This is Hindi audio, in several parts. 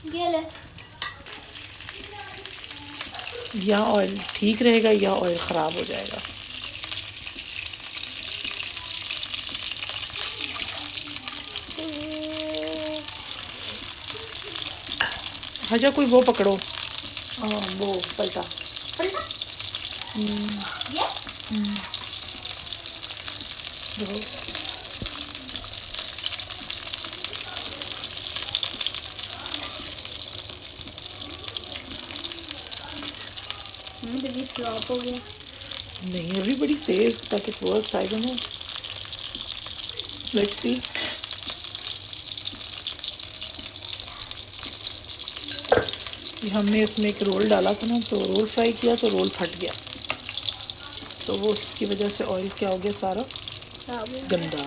ये ले। या ऑयल ठीक रहेगा या ऑयल ख़राब हो जाएगा। हजा कोई वो पकड़ो, वो पलटा पलटा ये देखो। तो फ्लॉप हो गया। नहीं, everybody says that it works. I don't know. Let's see. ये हमने इसमें एक रोल डाला था ना, तो रोल फ्राई किया तो रोल फट गया, तो वो उसकी वजह से ऑयल क्या हो गया सारा गंदा।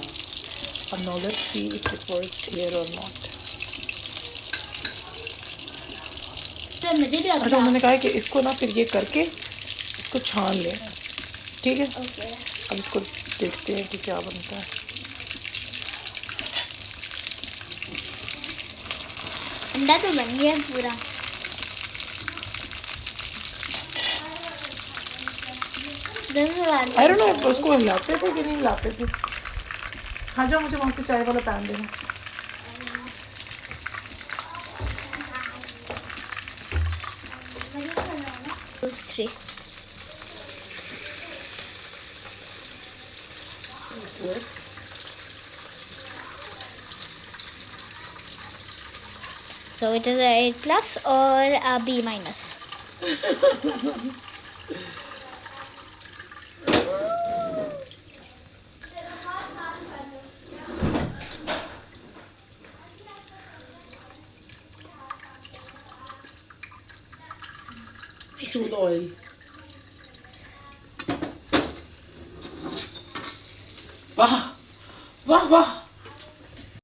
अब now let's see if it works here और नॉट। अच्छा, उन्होंने कहा है कि इसको ना फिर ये करके इसको छान लेना, ठीक है। अब इसको देखते हैं कि क्या बनता है। अंडा तो बन गया पूरा। आई डोंट नो उसको हिलाते थे कि नहीं हिलाते थे। हाँ जाओ, मुझे वहाँ से चाय वाला पैन देना। So it is a 8+ or a B-. Shoot oil. वाह वाह वाह।